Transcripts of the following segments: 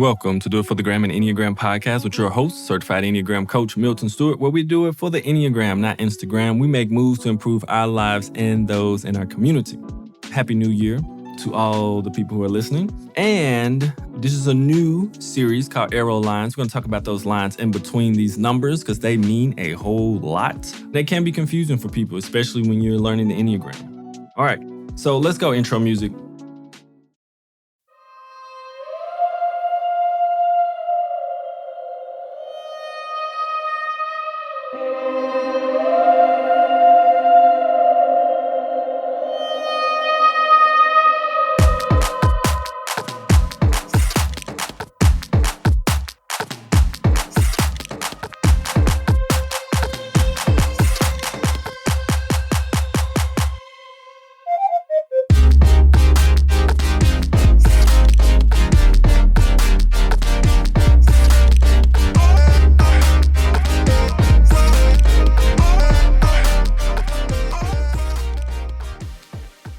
Welcome to Do It for the Gram and Enneagram podcast with your host, certified Enneagram coach Milton Stewart, where we do it for the Enneagram, not Instagram. We make moves to improve our lives and those in our community. Happy New Year to all the people who are listening. And this is a new series called Arrow Lines. We're going to talk about those lines in between these numbers because they mean a whole lot. They can be confusing for people, especially when you're learning the Enneagram. All right, so let's go intro music.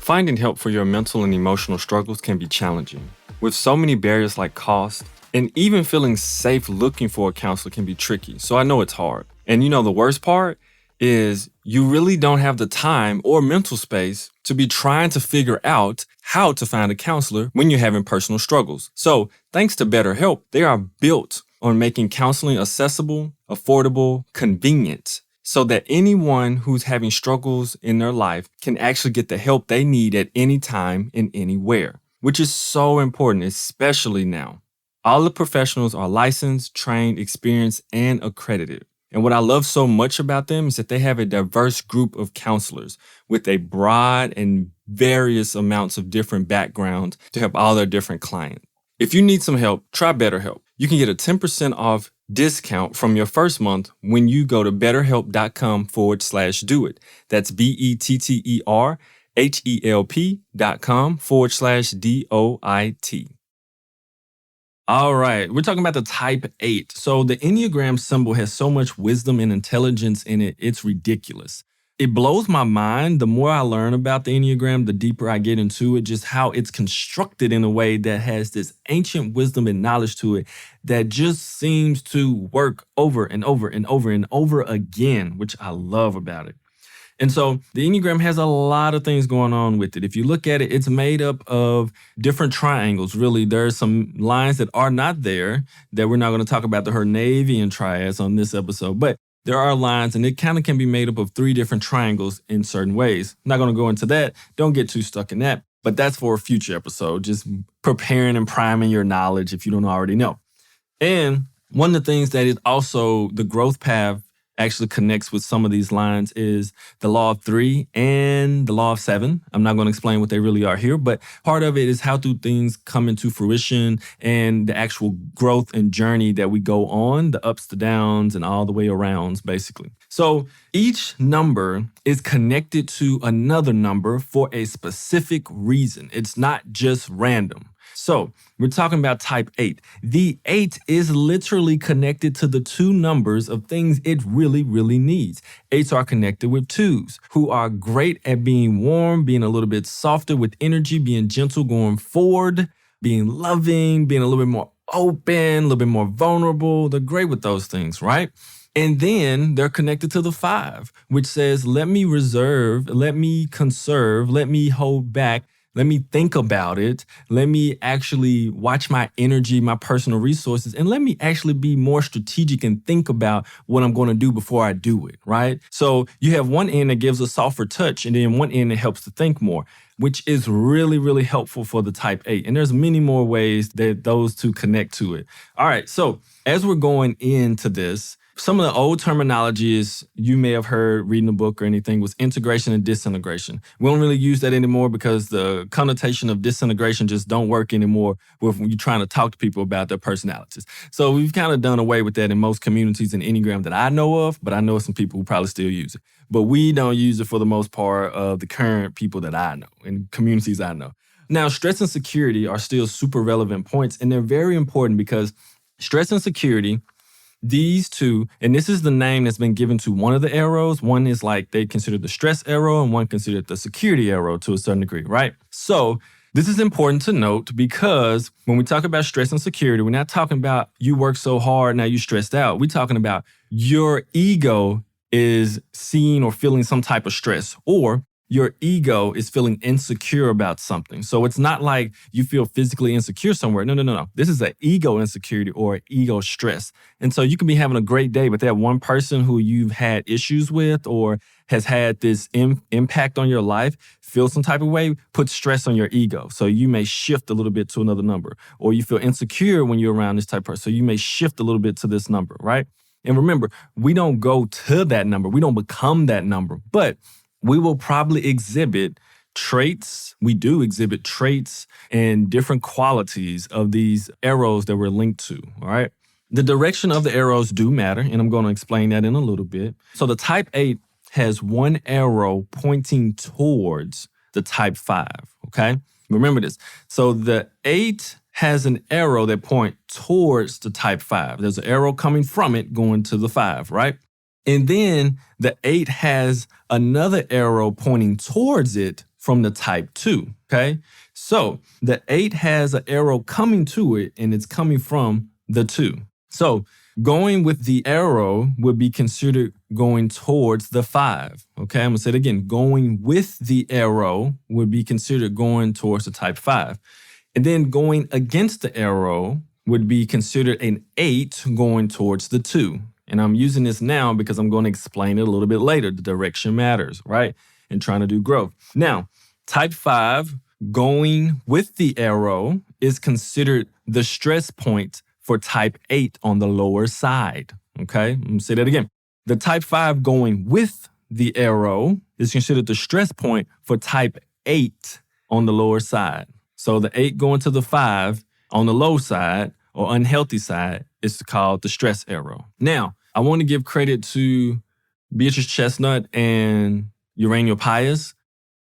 Finding help for your mental and emotional struggles can be challenging. With so many barriers like cost, and even feeling safe looking for a counselor can be tricky, so I know it's hard. And the worst part is you really don't have the time or mental space to be trying to figure out how to find a counselor when you're having personal struggles. So thanks to BetterHelp, they are built on making counseling accessible, affordable, convenient, so that anyone who's having struggles in their life can actually get the help they need at any time and anywhere, which is so important, especially now. All the professionals are licensed, trained, experienced, and accredited. And what I love so much about them is that they have a diverse group of counselors with a broad and various amounts of different backgrounds to help all their different clients. If you need some help, try BetterHelp. You can get a 10% off discount from your first month when you go to betterhelp.com/doit. That's BetterHelp.com/DOIT. All right, we're talking about the type 8. So the Enneagram symbol has so much wisdom and intelligence in it, it's ridiculous. It blows my mind. The more I learn about the Enneagram, the deeper I get into it, just how it's constructed in a way that has this ancient wisdom and knowledge to it that just seems to work over and over and over and over again, which I love about it. And so the Enneagram has a lot of things going on with it. If you look at it, it's made up of different triangles. Really, there are some lines that are not there that we're not going to talk about the Hernavian triads on this episode, but there are lines, and it kind of can be made up of 3 different triangles in certain ways. I'm not going to go into that. Don't get too stuck in that. But that's for a future episode, just preparing and priming your knowledge if you don't already know. And one of the things that is also the growth path actually connects with some of these lines is the law of 3 and the law of 7. I'm not going to explain what they really are here, but part of it is how do things come into fruition and the actual growth and journey that we go on, the ups, the downs, and all the way arounds, basically. So each number is connected to another number for a specific reason. It's not just random. So we're talking about type 8. The 8 is literally connected to the 2 numbers of things it really, really needs. 8s are connected with 2s, who are great at being warm, being a little bit softer with energy, being gentle going forward, being loving, being a little bit more open, a little bit more vulnerable. They're great with those things, right? And then they're connected to the 5, which says, let me reserve, let me conserve, let me hold back. Let me think about it. Let me actually watch my energy, my personal resources, and let me actually be more strategic and think about what I'm going to do before I do it, right? So you have one end that gives a softer touch, and then one end that helps to think more, which is really, really helpful for the type 8. And there's many more ways that those 2 connect to it. All right, so as we're going into this, some of the old terminologies you may have heard reading a book or anything was integration and disintegration. We don't really use that anymore because the connotation of disintegration just don't work anymore when you're trying to talk to people about their personalities. So we've kind of done away with that in most communities in Enneagram that I know of, but I know some people who probably still use it. But we don't use it for the most part of the current people that I know and communities I know. Now, stress and security are still super relevant points, and they're very important because stress and security, these 2, and this is the name that's been given to one of the arrows. One is like they consider the stress arrow and one considered the security arrow to a certain degree, right? So This is important to note because when we talk about stress and security, we're not talking about you work so hard, now you're stressed out. We're talking about your ego is seeing or feeling some type of stress, or your ego is feeling insecure about something. So it's not like you feel physically insecure somewhere. No, no, no, no. This is an ego insecurity or ego stress. And so you can be having a great day, but that one person who you've had issues with or has had this impact on your life feel some type of way, put stress on your ego. So you may shift a little bit to another number, or you feel insecure when you're around this type of person. So you may shift a little bit to this number, right? And remember, we don't go to that number. We don't become that number, but we will probably exhibit traits. We do exhibit traits and different qualities of these arrows that we're linked to, all right? The direction of the arrows do matter, and I'm going to explain that in a little bit. So the type 8 has one arrow pointing towards the type 5, okay? Remember this. So the 8 has an arrow that points towards the type 5. There's an arrow coming from it going to the 5, right? And then the 8 has another arrow pointing towards it from the type 2, okay? So the 8 has an arrow coming to it, and it's coming from the 2. So going with the arrow would be considered going towards the 5, okay? I'm going to say it again. Going with the arrow would be considered going towards the type 5. And then going against the arrow would be considered an 8 going towards the 2. And I'm using this now because I'm going to explain it a little bit later. The direction matters, right? And trying to do growth. Now, type 5 going with the arrow is considered the stress point for type 8 on the lower side, okay? Let me say that again. The type 5 going with the arrow is considered the stress point for type 8 on the lower side. So the 8 going to the 5 on the low side or unhealthy side is called the stress arrow. Now, I want to give credit to Beatrice Chestnut and Urania Pius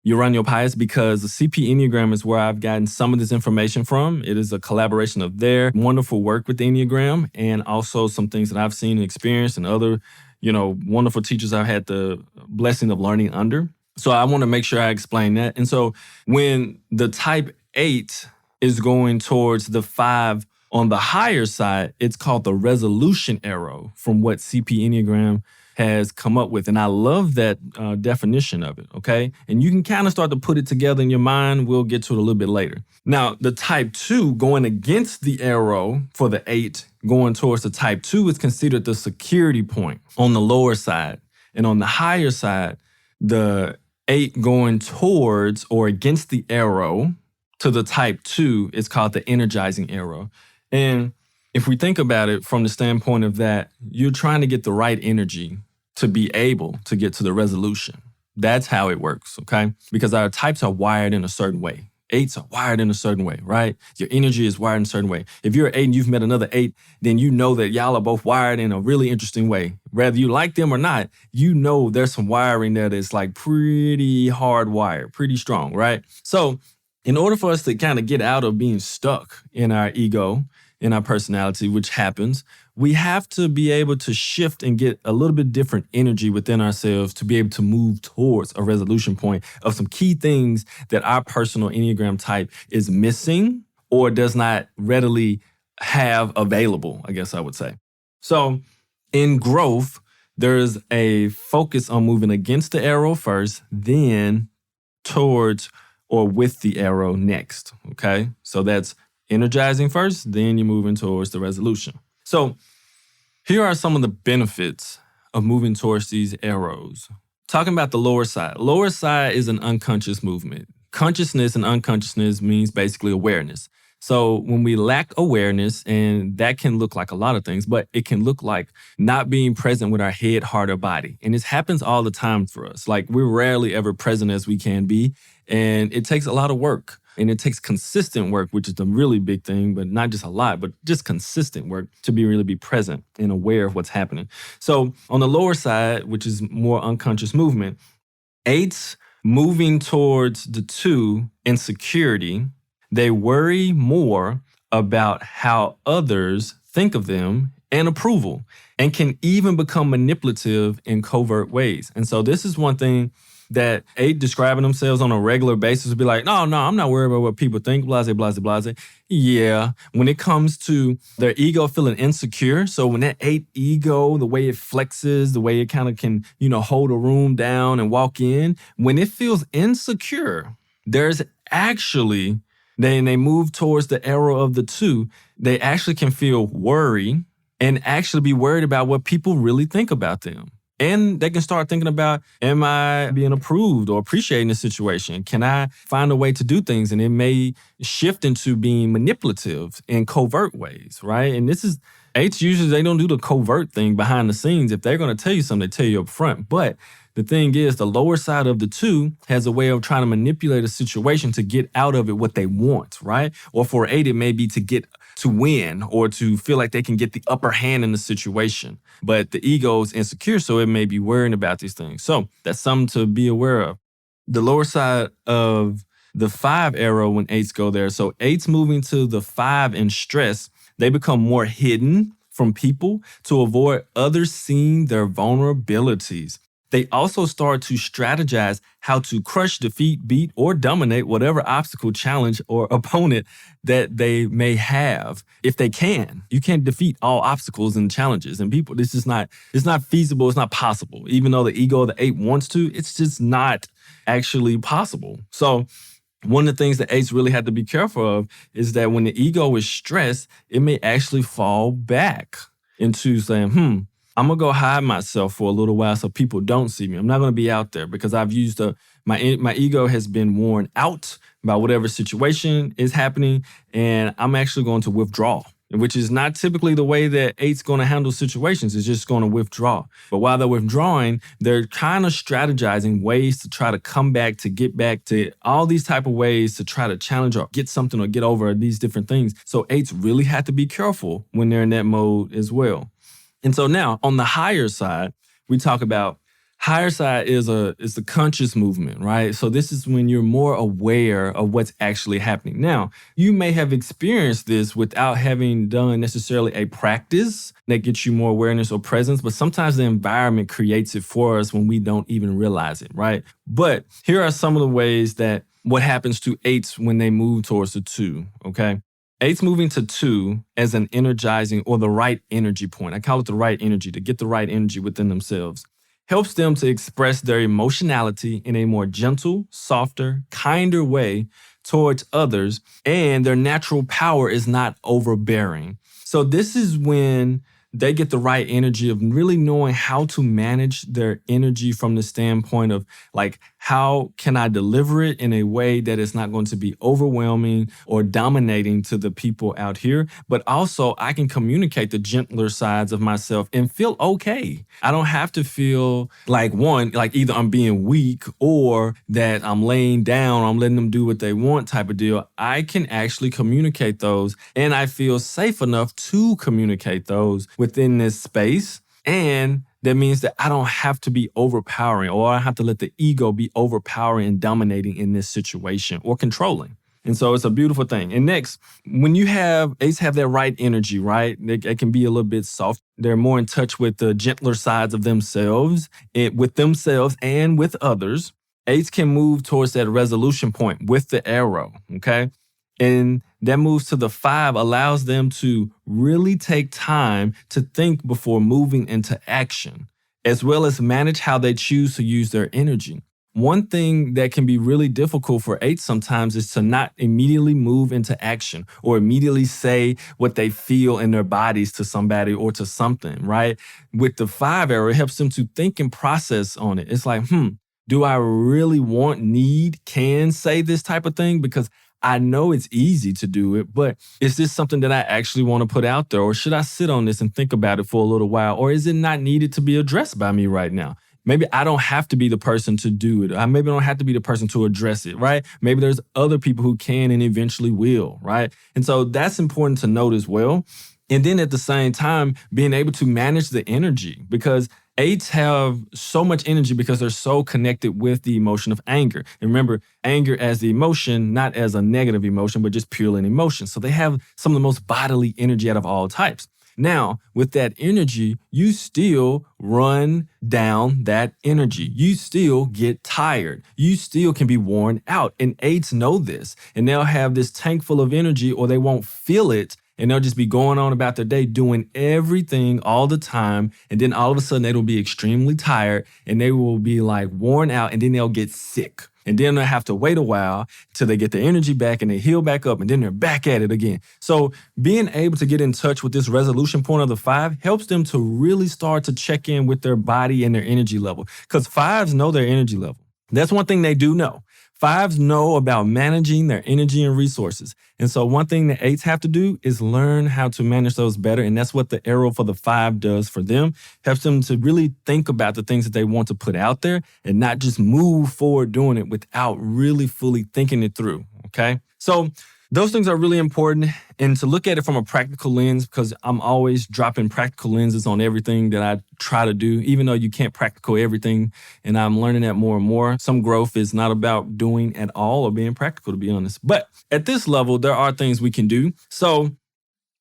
because the CP Enneagram is where I've gotten some of this information from. It is a collaboration of their wonderful work with the Enneagram and also some things that I've seen and experienced and other, wonderful teachers I've had the blessing of learning under. So I want to make sure I explain that. And so when the type 8 is going towards the 5 on the higher side, it's called the resolution arrow from what CP Enneagram has come up with. And I love that definition of it, okay? And you can kind of start to put it together in your mind. We'll get to it a little bit later. Now, the type 2 going against the arrow for the 8 going towards the type 2 is considered the security point on the lower side. And on the higher side, the 8 going towards or against the arrow to the type 2 is called the energizing error. And if we think about it from the standpoint of that, you're trying to get the right energy to be able to get to the resolution. That's how it works, okay? Because our types are wired in a certain way. 8s are wired in a certain way, right? Your energy is wired in a certain way. If you're an 8 and you've met another 8, then you know that y'all are both wired in a really interesting way. Whether you like them or not, you know there's some wiring there that's like pretty hardwired, pretty strong, right? So in order for us to kind of get out of being stuck in our ego, in our personality, which happens, we have to be able to shift and get a little bit different energy within ourselves to be able to move towards a resolution point of some key things that our personal Enneagram type is missing or does not readily have available, I guess I would say. So in growth, there's a focus on moving against the arrow first, then towards or with the arrow next, okay? So that's energizing first, then you're moving towards the resolution. So here are some of the benefits of moving towards these arrows. Talking about the lower side. Lower side is an unconscious movement. Consciousness and unconsciousness means basically awareness. So when we lack awareness, and that can look like a lot of things, but it can look like not being present with our head, heart, or body. And this happens all the time for us. Like we're rarely ever present as we can be. And it takes a lot of work. And it takes consistent work, which is the really big thing, but not just a lot, but just consistent work to really be present and aware of what's happening. So on the lower side, which is more unconscious movement, 8s moving towards the 2 insecurity, they worry more about how others think of them and approval, and can even become manipulative in covert ways. And so this is one thing that eight describing themselves on a regular basis would be like, no, I'm not worried about what people think, blase, blase, blase. Yeah, when it comes to their ego feeling insecure, so when that eight ego, the way it flexes, the way it kind of can, hold a room down and walk in, when it feels insecure, there's actually, then they move towards the arrow of the two, they actually can feel worry and actually be worried about what people really think about them. And they can start thinking about, am I being approved or appreciating the situation? Can I find a way to do things? And it may shift into being manipulative in covert ways, right? And this is, eights usually, they don't do the covert thing behind the scenes. If they're going to tell you something, they tell you up front. But the thing is, the lower side of the two has a way of trying to manipulate a situation to get out of it what they want, right? Or for eight, it may be to win or to feel like they can get the upper hand in the situation. But the ego is insecure, so it may be worrying about these things. So that's something to be aware of. The lower side of the 5 arrow when eights go there. So eights moving to the 5 in stress, they become more hidden from people to avoid others seeing their vulnerabilities. They also start to strategize how to crush, defeat, beat, or dominate whatever obstacle, challenge, or opponent that they may have if they can. You can't defeat all obstacles and challenges and people. It's not feasible. It's not possible. Even though the ego of the 8 wants to, it's just not actually possible. So one of the things that eights really have to be careful of is that when the ego is stressed, it may actually fall back into saying, I'm going to go hide myself for a little while so people don't see me. I'm not going to be out there because I've used my ego has been worn out by whatever situation is happening, and I'm actually going to withdraw, which is not typically the way that eight's going to handle situations. It's just going to withdraw. But while they're withdrawing, they're kind of strategizing ways to try to come back, to get back, to all these type of ways to try to challenge or get something or get over these different things. So eights really have to be careful when they're in that mode as well. And so now on the higher side, we talk about higher side is the conscious movement, right? So this is when you're more aware of what's actually happening. Now, you may have experienced this without having done necessarily a practice that gets you more awareness or presence, but sometimes the environment creates it for us when we don't even realize it, right? But here are some of the ways that what happens to eights when they move towards the 2, okay? Eight's moving to 2 as an energizing or the right energy point. I call it the right energy, to get the right energy within themselves. Helps them to express their emotionality in a more gentle, softer, kinder way towards others, and their natural power is not overbearing. So this is when they get the right energy of really knowing how to manage their energy from the standpoint of like, how can I deliver it in a way that is not going to be overwhelming or dominating to the people out here, but also I can communicate the gentler sides of myself and feel okay. I don't have to feel like either I'm being weak or that I'm laying down, or I'm letting them do what they want type of deal. I can actually communicate those, and I feel safe enough to communicate those within this space. And that means that I don't have to be overpowering, or I have to let the ego be overpowering and dominating in this situation or controlling. And so it's a beautiful thing. And next, when eights have that right energy, right? They can be a little bit soft. They're more in touch with the gentler sides of themselves, with themselves and with others. Eights can move towards that resolution point with the arrow, okay? And that moves to the 5 allows them to really take time to think before moving into action, as well as manage how they choose to use their energy. One thing that can be really difficult for eights sometimes is to not immediately move into action or immediately say what they feel in their bodies to somebody or to something, right? With the 5 arrow, it helps them to think and process on it. It's like, do I really can say this type of thing? Because I know it's easy to do it, but is this something that I actually want to put out there? Or should I sit on this and think about it for a little while? Or is it not needed to be addressed by me right now? Maybe I don't have to be the person to do it. Maybe I don't have to be the person to address it, right? Maybe there's other people who can and eventually will, right? And so that's important to note as well. And then at the same time, being able to manage the energy, because eights have so much energy because they're so connected with the emotion of anger. And remember, anger as the emotion, not as a negative emotion, but just purely an emotion. So they have some of the most bodily energy out of all types. Now, with that energy, you still run down that energy. You still get tired. You still can be worn out. And eights know this, and they'll have this tank full of energy, or they won't feel it. And they'll just be going on about their day, doing everything all the time. And then all of a sudden, they will be extremely tired and they will be like worn out, and then they'll get sick. And then they'll have to wait a while till they get the energy back and they heal back up, and then they're back at it again. So being able to get in touch with this resolution point of the five helps them to really start to check in with their body and their energy level, because fives know their energy level. That's one thing they do know. Fives know about managing their energy and resources. And so one thing that eights have to do is learn how to manage those better. And that's what the arrow for the five does for them. Helps them to really think about the things that they want to put out there and not just move forward doing it without really fully thinking it through. Okay. So those things are really important, and to look at it from a practical lens, because I'm always dropping practical lenses on everything that I try to do, even though you can't practical everything. And I'm learning that more and more. Some growth is not about doing at all or being practical, to be honest. But at this level, there are things we can do. So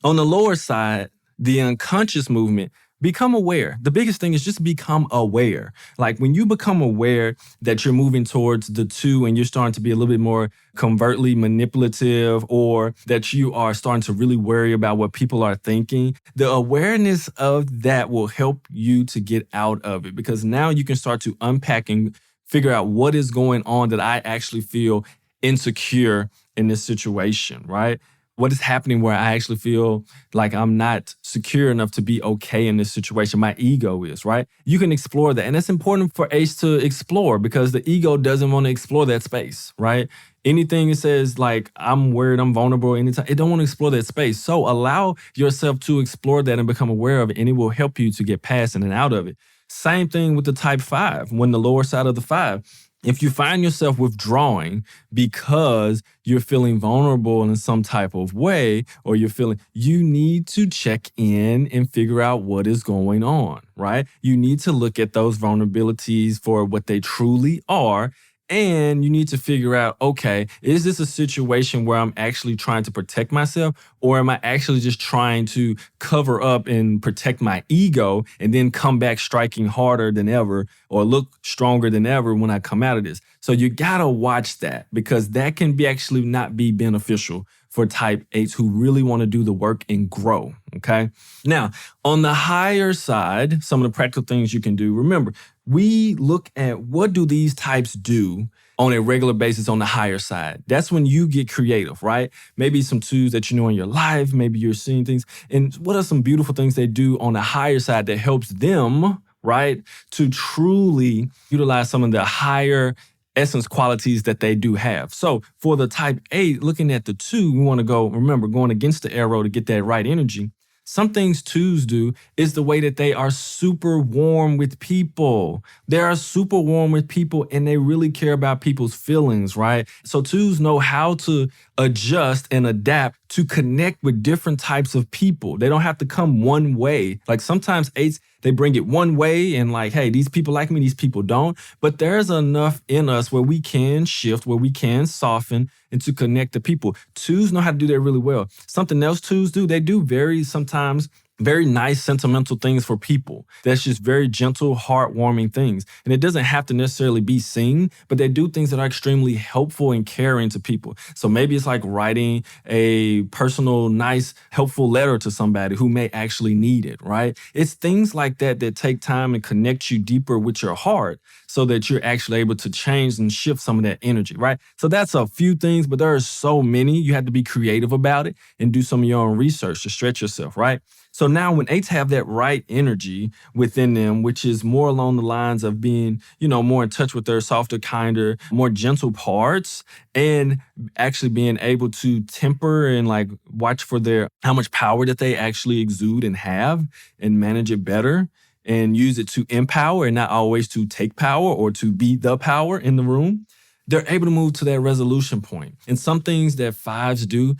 on the lower side, the unconscious movement, become aware. The biggest thing is just become aware. Like when you become aware that you're moving towards the two and you're starting to be a little bit more covertly manipulative, or that you are starting to really worry about what people are thinking, the awareness of that will help you to get out of it, because now you can start to unpack and figure out what is going on that I actually feel insecure in this situation, right? What is happening where I actually feel like I'm not secure enough to be okay in this situation? My ego is, right? You can explore that. And it's important for Ace to explore, because the ego doesn't want to explore that space, right? Anything that says like, I'm worried, I'm vulnerable anytime, it don't want to explore that space. So allow yourself to explore that and become aware of it, and it will help you to get past it and out of it. Same thing with the type five, when the lower side of the five. If you find yourself withdrawing because you're feeling vulnerable in some type of way, or you need to check in and figure out what is going on, right? You need to look at those vulnerabilities for what they truly are. And you need to figure out, okay, is this a situation where I'm actually trying to protect myself, or am I actually just trying to cover up and protect my ego and then come back striking harder than ever or look stronger than ever when I come out of this? So you gotta watch that, because that can be actually not be beneficial for type 8s who really want to do the work and grow, okay? Now, on the higher side, some of the practical things you can do, remember, we look at what do these types do on a regular basis on the higher side. That's when you get creative, right? Maybe some tools that you know in your life, maybe you're seeing things. And what are some beautiful things they do on the higher side that helps them, right, to truly utilize some of the higher essence qualities that they do have. So for the type 8, looking at the 2, we want to go, remember, going against the arrow to get that right energy. Some things 2s do is the way that they are super warm with people. They are super warm with people, and they really care about people's feelings, right? So 2s know how to adjust and adapt to connect with different types of people. They don't have to come one way. Like sometimes 8s, they bring it one way and like, hey, these people like me, these people don't. But there's enough in us where we can shift, where we can soften and to connect to people. 2s know how to do that really well. Something else 2s do, they do sometimes very nice sentimental things for people. That's just very gentle, heartwarming things. And it doesn't have to necessarily be seen, but they do things that are extremely helpful and caring to people. So maybe it's like writing a personal, nice, helpful letter to somebody who may actually need it, right? It's things like that that take time and connect you deeper with your heart so that you're actually able to change and shift some of that energy, right? So that's a few things, but there are so many. You have to be creative about it and do some of your own research to stretch yourself, right? So now when 8s have that right energy within them, which is more along the lines of being, more in touch with their softer, kinder, more gentle parts, and actually being able to temper and like watch for how much power that they actually exude and have and manage it better and use it to empower and not always to take power or to be the power in the room, they're able to move to that resolution point. And some things that 5s do,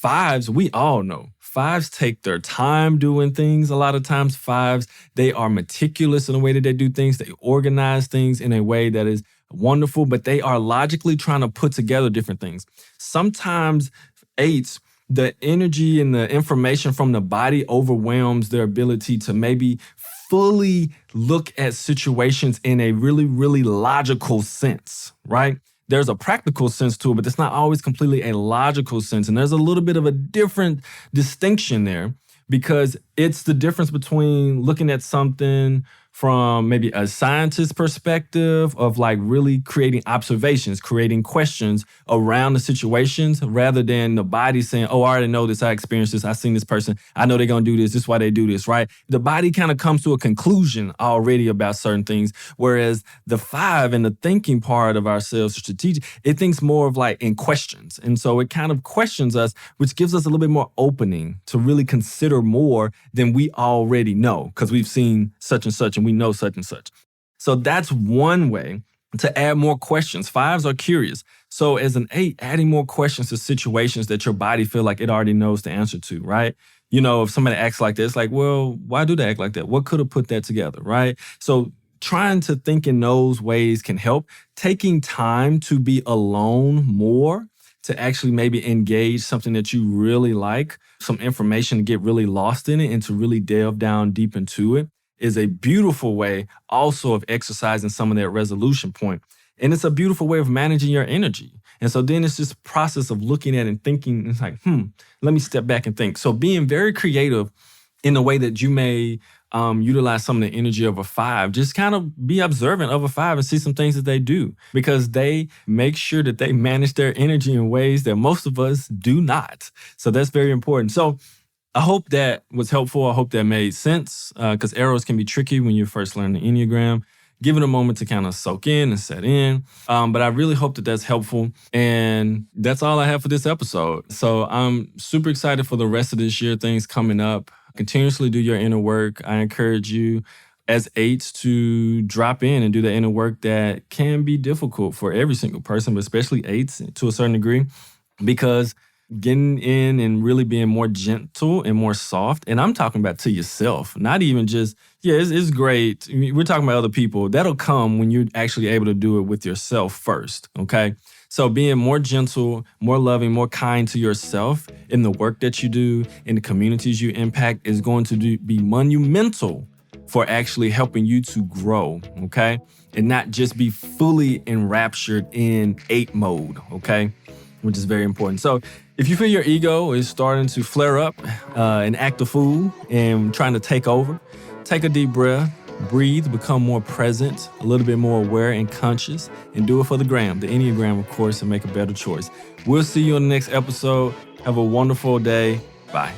5s, we all know. 5s take their time doing things. A lot of times 5s, they are meticulous in the way that they do things. They organize things in a way that is wonderful, but they are logically trying to put together different things. Sometimes 8s, the energy and the information from the body overwhelms their ability to maybe fully look at situations in a really, really logical sense, right? There's a practical sense to it, but it's not always completely a logical sense. And there's a little bit of a different distinction there because it's the difference between looking at something from maybe a scientist perspective of like really creating observations, creating questions around the situations rather than the body saying, oh, I already know this, I experienced this, I seen this person, I know they're gonna do this is why they do this, right? The body kind of comes to a conclusion already about certain things, whereas the 5 and the thinking part of ourselves, strategic, it thinks more of like in questions. And so it kind of questions us, which gives us a little bit more opening to really consider more than we already know because we've seen such and such and we know such and such. So that's one way to add more questions. 5s are curious. So as an 8, adding more questions to situations that your body feel like it already knows the answer to, right? You know, if somebody acts like this, like, well, why do they act like that? What could have put that together, right? So trying to think in those ways can help. Taking time to be alone more to actually maybe engage something that you really like, some information to get really lost in it and to really delve down deep into it is a beautiful way also of exercising some of that resolution point. And it's a beautiful way of managing your energy. And so then it's this process of looking at and thinking, it's like, let me step back and think. So being very creative in the way that you may utilize some of the energy of a 5, just kind of be observant of a 5 and see some things that they do because they make sure that they manage their energy in ways that most of us do not. So that's very important. So I hope that was helpful. I hope that made sense because arrows can be tricky when you first learn the Enneagram. Give it a moment to kind of soak in and set in. But I really hope that that's helpful. And that's all I have for this episode. So I'm super excited for the rest of this year, things coming up. Continuously do your inner work. I encourage you as 8s to drop in and do the inner work that can be difficult for every single person, but especially 8s to a certain degree, because getting in and really being more gentle and more soft, and I'm talking about to yourself, not even just, it's great. We're talking about other people. That'll come when you're actually able to do it with yourself first, okay? So being more gentle, more loving, more kind to yourself in the work that you do, in the communities you impact is going to be monumental for actually helping you to grow, okay? And not just be fully enraptured in 8 mode, okay? Which is very important. So if you feel your ego is starting to flare up and act a fool and trying to take over, take a deep breath. Breathe, become more present, a little bit more aware and conscious, and do it for the gram, the Enneagram, of course, and make a better choice. We'll see you on the next episode. Have a wonderful day. Bye.